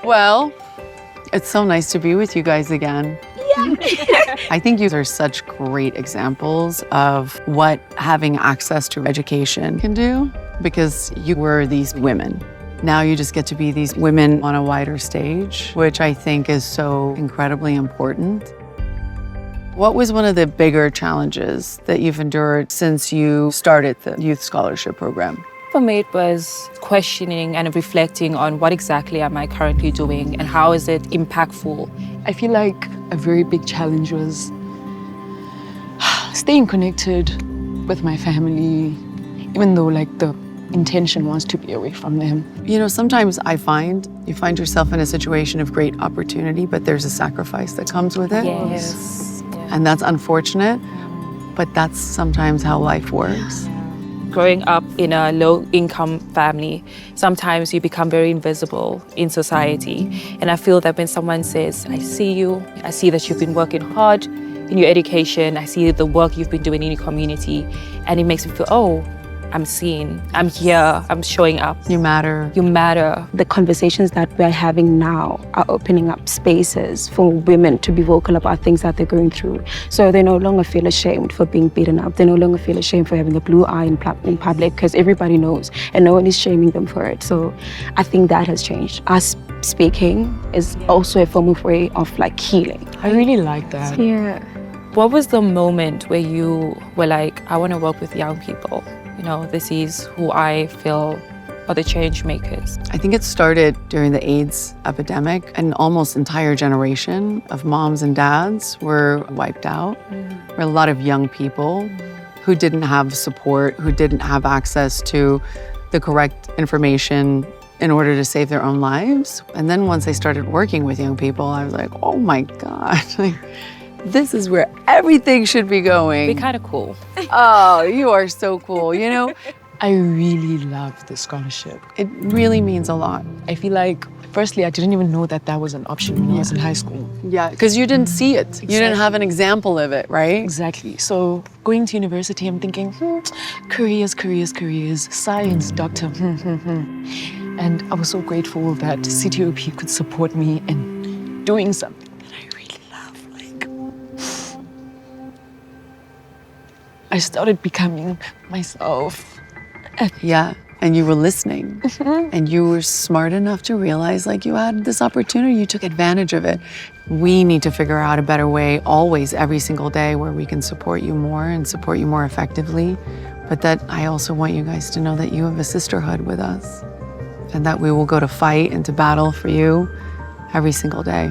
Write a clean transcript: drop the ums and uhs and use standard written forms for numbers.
Well, it's so nice to be with you guys again. Yeah. I think you are such great examples of what having access to education can do, because you were these women. Now you just get to be these women on a wider stage, which I think is so incredibly important. What was one of the bigger challenges that you've endured since you started the Youth Scholarship Program? For me, it was questioning and reflecting on what exactly am I currently doing and how is it impactful. I feel like a very big challenge was staying connected with my family, even though like the intention was to be away from them. You know, sometimes I find you find yourself in a situation of great opportunity, but there's a sacrifice that comes with it. Yes. And that's unfortunate, but that's sometimes how life works. Growing up in a low-income family, sometimes you become very invisible in society. And I feel that when someone says, I see you, I see that you've been working hard in your education, I see the work you've been doing in your community, and it makes me feel, oh, I'm seen, I'm here, I'm showing up. You matter. You matter. The conversations that we're having now are opening up spaces for women to be vocal about things that they're going through. So they no longer feel ashamed for being beaten up. They no longer feel ashamed for having a blue eye in public, because everybody knows and no one is shaming them for it. So I think that has changed. Us speaking is also a form of way of like healing. I really like that. Yeah. What was the moment where you were like, I want to work with young people? You know, this is who I feel are the change makers. I think it started during the AIDS epidemic. An almost entire generation of moms and dads were wiped out. There were a lot of young people who didn't have support, who didn't have access to the correct information in order to save their own lives. And then once I started working with young people, I was like, oh my God, like, this is where everything should be going. Be kind of cool. Oh, you are so cool, you know? I really love the scholarship. It really means a lot. I feel like, firstly, I didn't even know that that was an option when I was in high school. Yeah, because you didn't see it. You didn't have an example of it, right? Exactly. So going to university, I'm thinking, careers, science, doctor, And I was so grateful that CTAOP could support me in doing something that I really love. Like, I started becoming myself. Yeah, and you were listening. And you were smart enough to realize like you had this opportunity, you took advantage of it. We need to figure out a better way always, every single day, where we can support you more and support you more effectively. But that I also want you guys to know that you have a sisterhood with us and that we will go to fight and to battle for you every single day.